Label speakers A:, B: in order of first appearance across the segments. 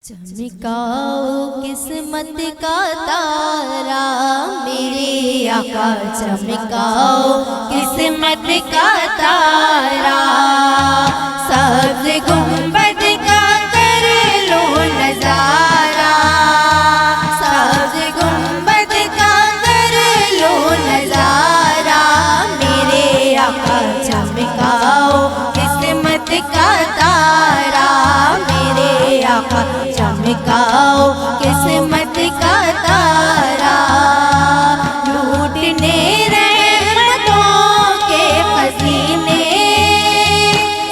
A: चमकाओ किस्मत का तारा मेरे आका, चमकाओ किस्मत का तारा। सब्ज़ गुंबद का कर लो नजारा, सब्ज़ गुंबद का कर लो नजारा मेरे आका, चमकाओ किस्मत का तारा मेरे आका, चमकाओ किस्मत का तारा। लूटने रहमतों के खज़ीने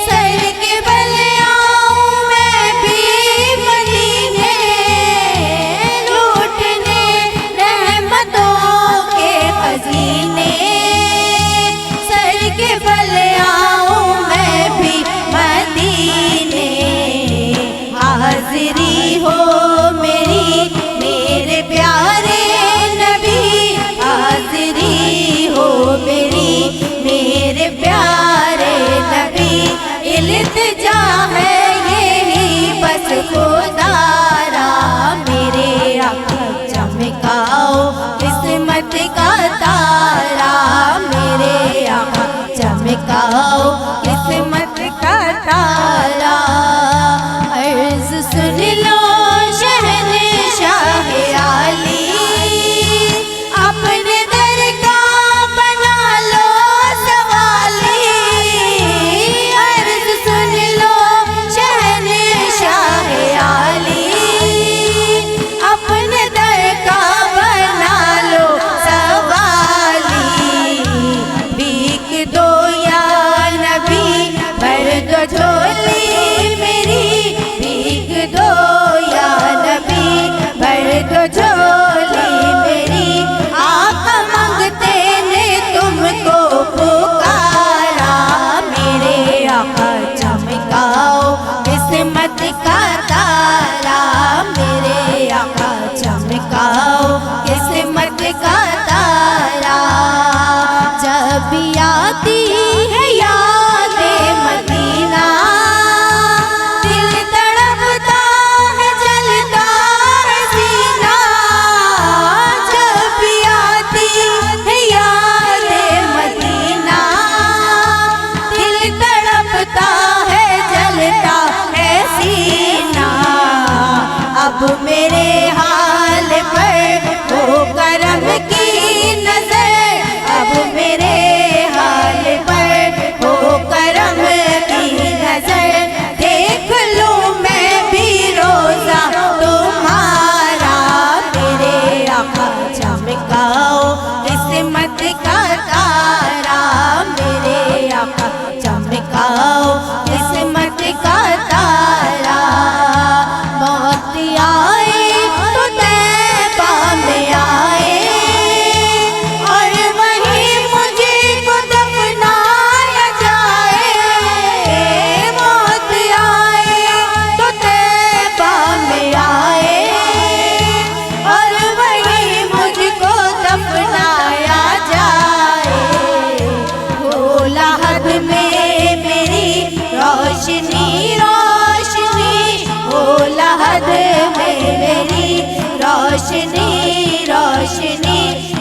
A: सर के बल आऊं मैं भी मदीने, लूटने रहमतों के खज़ीने सर के बल आऊं मैं भी मदीने। हाज़िरी हो मेरी मेरे प्यारे नबी, हाज़िरी हो मेरी मेरे प्यारे नबी। इल्तिजा है यही बस खुदारा मेरे आका, चमकाओ किस्मत का तारा मेरे आका, चमकाओ किस्मत का तारा। अर्ज़ सुन लो शहंशाह आली, अपने दर का बना लो सवाली। अर्ज़ सुन लो शहंशाह आली, अपने दर का बना लो सवाली। भीख दो या नबी भर दो झोली मेरी, भीख दो या नबी भर दो झोली मेरी। आका मांगते ने तुमको पुकारा मेरे आका, चमकाओ किस्मत का तारा मेरे आका, चमकाओ किस्मत का तारा। जब आती है यादे मदीना, दिल तड़पता है जलता है सीना। जब आती है यादे मदीना, दिल तड़पता है जलता है सीना। अब मेरे हाल पर हो करम की नजर, अब मेरे हाल पर हो करम की नजर। देख लूं मैं भी रोजा तुम्हारा मेरे आका, चमकाओ किस्मत का तारा मेरे आका, चमकाओ किस्मत का तारा। मौत आए तो तैबा में आए, और वहीं मुझे को दफनाया जाए। मौत आए तो तैबा में आए, और वहीं मुझको दफनाया जाए। हो लहद में मेरी रोशनी रोशनी, हो लहद में मेरी रोशनी रोशनी।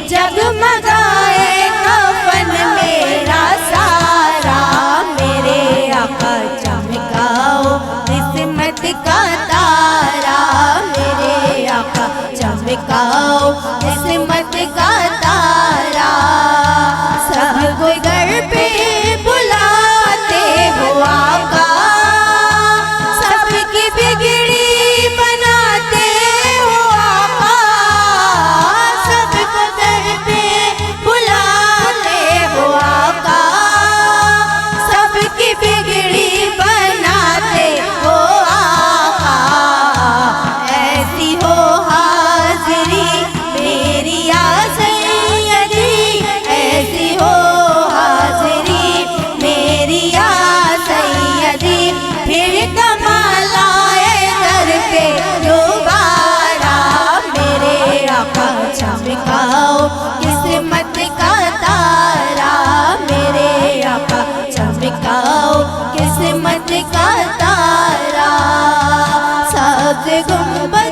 A: जगमगाए कफन मेरा सारा मेरे आका, चमकाओ किस्मत का तारा मेरे आका, चमकाओ किस्मत का तारा। सब कोई घर पे बुलाते हो आका, सबकी बिगड़ी बनाते हो आका। सबको घर पे मोहब्बत